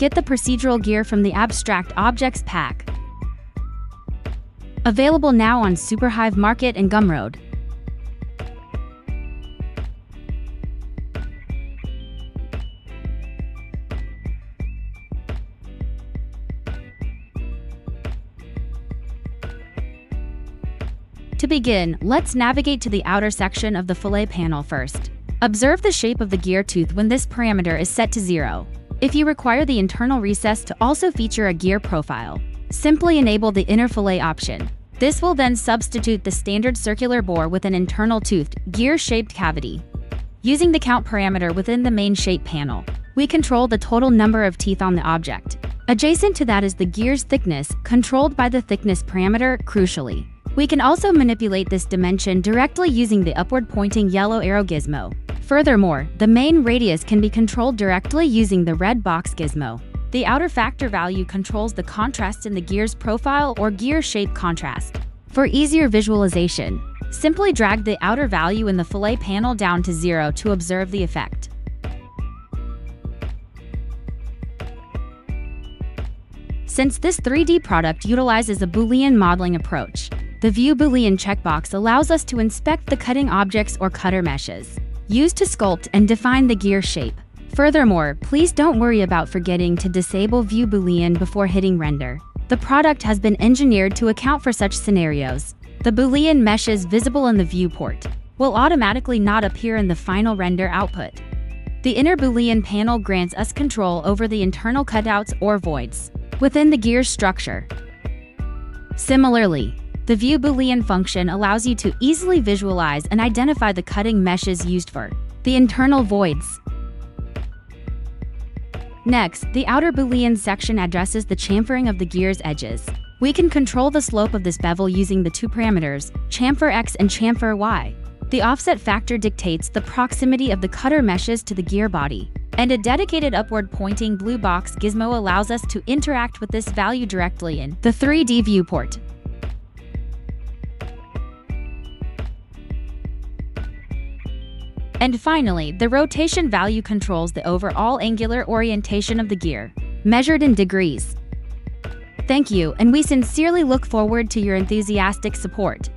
get the procedural gear from the Abstract Objects pack. Available now on Superhive Market and Gumroad. To begin, let's navigate to the outer section of the Fillet panel first. Observe the shape of the gear tooth when this parameter is set to 0. If you require the internal recess to also feature a gear profile, simply enable the inner fillet option. This will then substitute the standard circular bore with an internal toothed, gear-shaped cavity. Using the count parameter within the main shape panel, we control the total number of teeth on the object. Adjacent to that is the gear's thickness, controlled by the thickness parameter, crucially. We can also manipulate this dimension directly using the upward-pointing yellow arrow gizmo. Furthermore, the main radius can be controlled directly using the red box gizmo. The outer factor value controls the contrast in the gear's profile or gear shape contrast. For easier visualization, simply drag the outer value in the fillet panel down to 0 to observe the effect. Since this 3D product utilizes a Boolean modeling approach, the View Boolean checkbox allows us to inspect the cutting objects or cutter meshes used to sculpt and define the gear shape. Furthermore, please don't worry about forgetting to disable View Boolean before hitting render. The product has been engineered to account for such scenarios. The Boolean meshes visible in the viewport will automatically not appear in the final render output. The inner Boolean panel grants us control over the internal cutouts or voids within the gear's structure. Similarly, the View Boolean function allows you to easily visualize and identify the cutting meshes used for the internal voids. Next, the outer Boolean section addresses the chamfering of the gear's edges. We can control the slope of this bevel using the two parameters, chamfer X and chamfer Y. The offset factor dictates the proximity of the cutter meshes to the gear body, and a dedicated upward-pointing blue box gizmo allows us to interact with this value directly in the 3D viewport. And finally, the rotation value controls the overall angular orientation of the gear, measured in degrees. Thank you, and we sincerely look forward to your enthusiastic support.